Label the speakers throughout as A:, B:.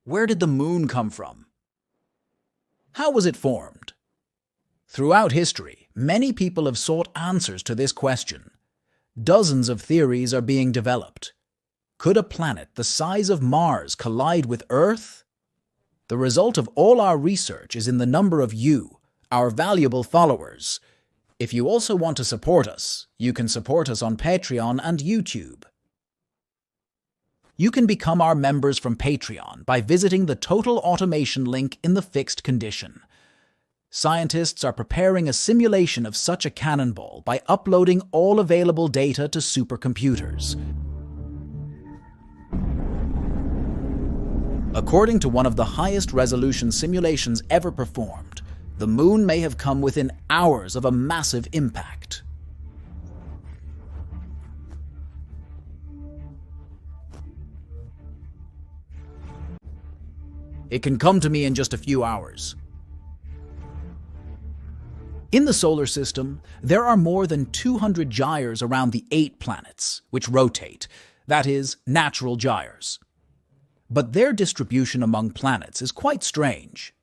A: Where did the moon come from? How was it formed? Throughout history, many people have sought answers to this question. Dozens of theories are being developed. Could a planet the size of Mars collide with Earth? The result of all our research is in the number of you, our valuable followers. If you also want to support us, you can support us on Patreon and YouTube. You can become our members from Patreon by visiting the Total Automation link in the fixed condition. Scientists are preparing a simulation of such a cannonball by uploading all available data to supercomputers. According to one of the highest resolution simulations ever performed, the moon may have come within hours of a massive impact. It can come to me in just a few hours. In the solar system, there are more than 200 gyres around the 8 planets, which rotate, that is, natural gyres. But their distribution among planets is quite strange.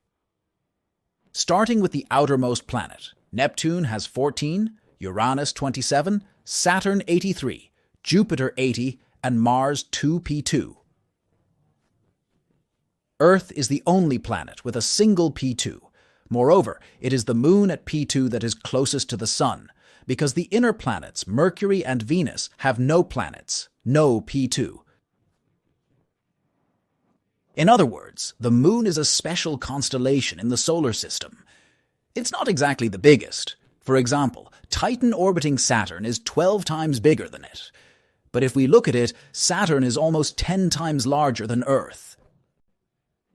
A: Starting with the outermost planet, Neptune has 14, Uranus 27, Saturn 83, Jupiter 80, and Mars 2p2. Earth is the only planet with a single p2. Moreover, it is the moon at p2 that is closest to the sun, because the inner planets, Mercury and Venus, have no planets, no p2. In other words, the moon is a special constellation in the solar system. It's not exactly the biggest. For example, Titan orbiting Saturn is 12 times bigger than it. But if we look at it, Saturn is almost 10 times larger than Earth.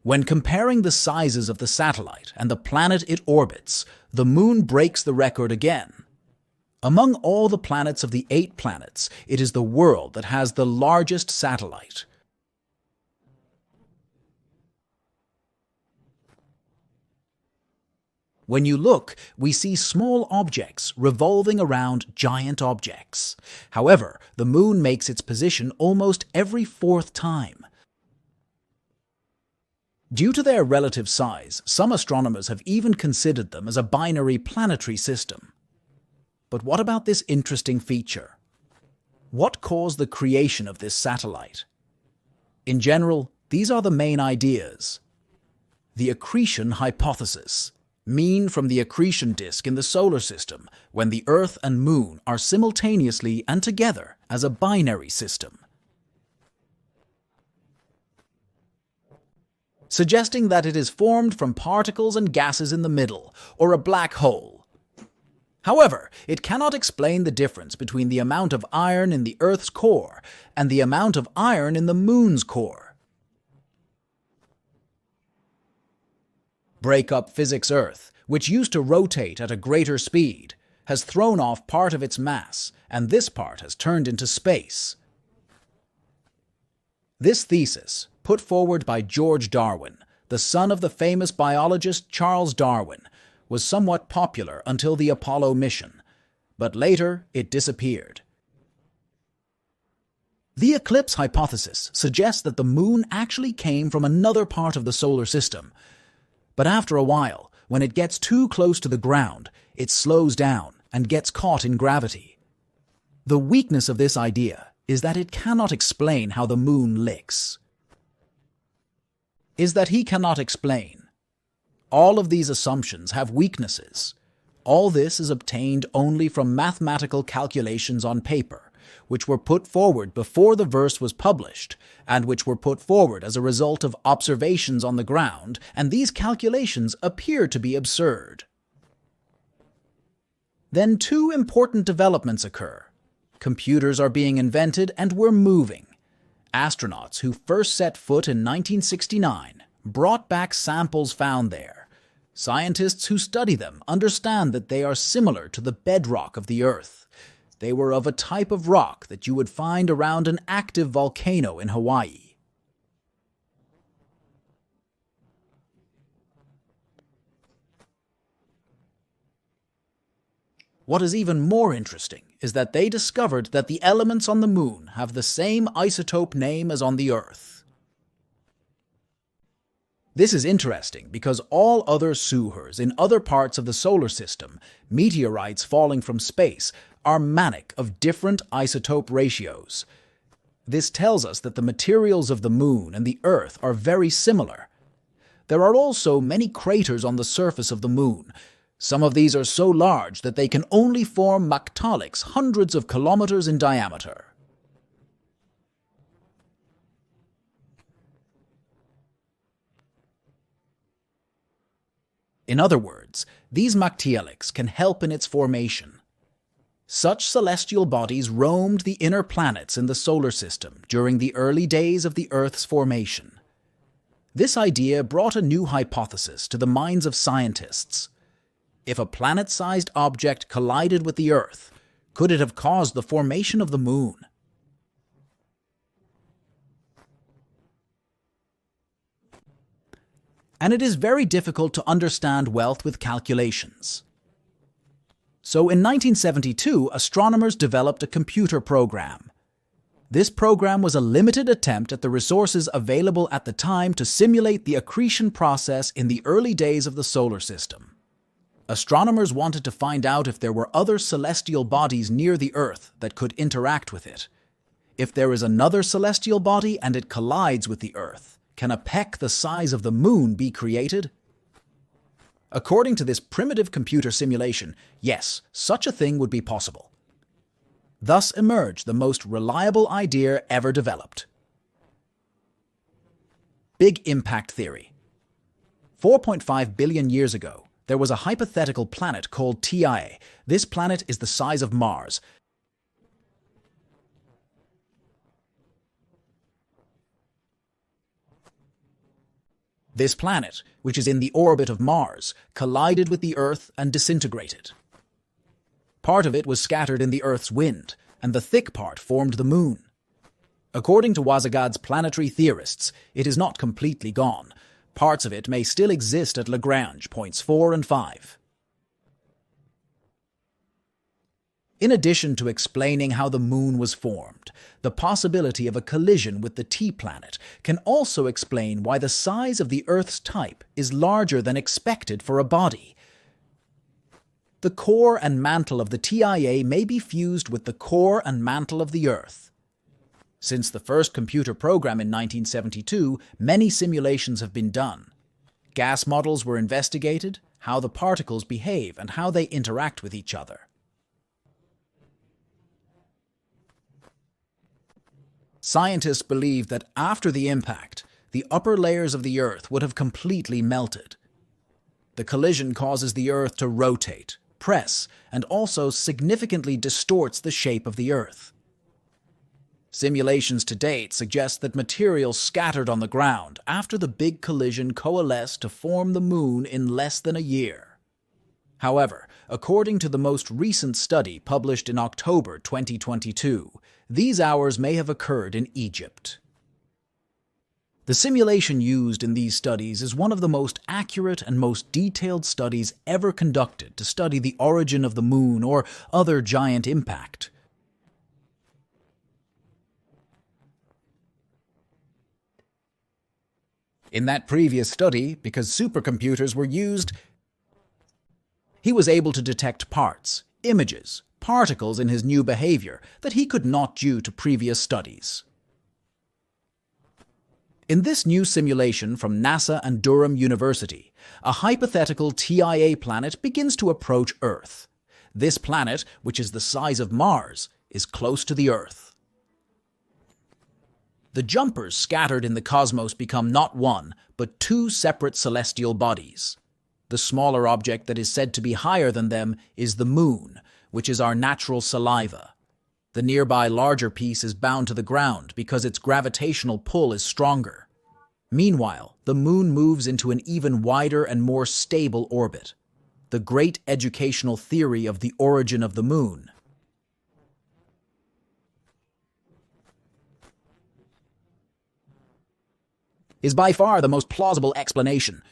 A: When comparing the sizes of the satellite and the planet it orbits, the moon breaks the record again. Among all the planets of the 8 planets, it is the world that has the largest satellite. When you look, we see small objects revolving around giant objects. However, the moon makes its position almost every 4th time. Due to their relative size, some astronomers have even considered them as a binary planetary system. But what about this interesting feature? What caused the creation of this satellite? In general, these are the main ideas. The accretion hypothesis. Mean from the accretion disk in the solar system when the Earth and Moon are simultaneously and together as a binary system. Suggesting that it is formed from particles and gases in the middle, or a black hole. However, it cannot explain the difference between the amount of iron in the Earth's core and the amount of iron in the Moon's core. Break-up physics Earth, which used to rotate at a greater speed, has thrown off part of its mass, and this part has turned into space. This thesis, put forward by George Darwin, the son of the famous biologist Charles Darwin, was somewhat popular until the Apollo mission, but later it disappeared. The eclipse hypothesis suggests that the moon actually came from another part of the solar system, but after a while, when it gets too close to the ground, it slows down and gets caught in gravity. The weakness of this idea is that it cannot explain how the moon licks. Is that he cannot explain. All of these assumptions have weaknesses. All this is obtained only from mathematical calculations on paper, which were put forward before the verse was published, and which were put forward as a result of observations on the ground, and these calculations appear to be absurd. Then 2 important developments occur. Computers are being invented and we're moving. Astronauts who first set foot in 1969 brought back samples found there. Scientists who study them understand that they are similar to the bedrock of the Earth. They were of a type of rock that you would find around an active volcano in Hawaii. What is even more interesting is that they discovered that the elements on the moon have the same isotope name as on the Earth. This is interesting because all other sewers in other parts of the solar system, meteorites falling from space, are manic of different isotope ratios. This tells us that the materials of the Moon and the Earth are very similar. There are also many craters on the surface of the Moon. Some of these are so large that they can only form mactolics hundreds of kilometers in diameter. In other words, these macteolics can help in its formation. Such celestial bodies roamed the inner planets in the solar system during the early days of the Earth's formation. This idea brought a new hypothesis to the minds of scientists. If a planet-sized object collided with the Earth, could it have caused the formation of the Moon? And it is very difficult to understand wealth with calculations. So in 1972, astronomers developed a computer program. This program was a limited attempt at the resources available at the time to simulate the accretion process in the early days of the solar system. Astronomers wanted to find out if there were other celestial bodies near the Earth that could interact with it. If there is another celestial body and it collides with the Earth, can a peck the size of the Moon be created? According to this primitive computer simulation, yes, such a thing would be possible. Thus emerged the most reliable idea ever developed. Big Impact Theory. 4.5 billion years ago, there was a hypothetical planet called TIA. This planet is the size of Mars. This planet, which is in the orbit of Mars, collided with the Earth and disintegrated. Part of it was scattered in the Earth's wind, and the thick part formed the Moon. According to Wasagad's planetary theorists, it is not completely gone. Parts of it may still exist at Lagrange points 4 and 5. In addition to explaining how the Moon was formed, the possibility of a collision with the T-planet can also explain why the size of the Earth's type is larger than expected for a body. The core and mantle of the TIA may be fused with the core and mantle of the Earth. Since the first computer program in 1972, many simulations have been done. Gas models were investigated, how the particles behave and how they interact with each other. Scientists believe that after the impact, the upper layers of the Earth would have completely melted. The collision causes the Earth to rotate, press, and also significantly distorts the shape of the Earth. Simulations to date suggest that material scattered on the ground after the big collision coalesced to form the Moon in less than a year. However, according to the most recent study published in October 2022, these hours may have occurred in Egypt. The simulation used in these studies is one of the most accurate and most detailed studies ever conducted to study the origin of the Moon or other giant impact. In that previous study, because supercomputers were used, he was able to detect parts, images, particles in his new behavior that he could not due to previous studies. In this new simulation from NASA and Durham University, a hypothetical TIA planet begins to approach Earth. This planet, which is the size of Mars, is close to the Earth. The jumpers scattered in the cosmos become not one, but two separate celestial bodies. The smaller object that is said to be higher than them is the Moon, which is our natural saliva. The nearby larger piece is bound to the ground because its gravitational pull is stronger. Meanwhile, the Moon moves into an even wider and more stable orbit. The great educational theory of the origin of the Moon is by far the most plausible explanation.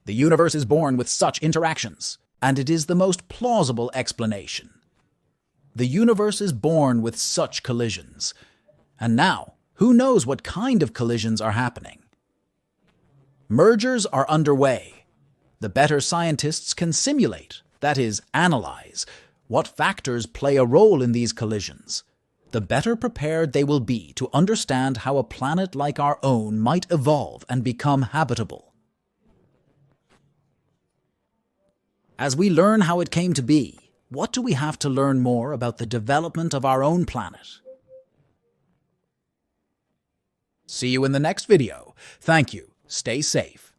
A: The universe is born with such interactions, and it is the most plausible explanation. The universe is born with such collisions. And now, who knows what kind of collisions are happening? Mergers are underway. The better scientists can simulate, that is, analyze, what factors play a role in these collisions, the better prepared they will be to understand how a planet like our own might evolve and become habitable. As we learn how it came to be, what do we have to learn more about the development of our own planet? See you in the next video. Thank you. Stay safe.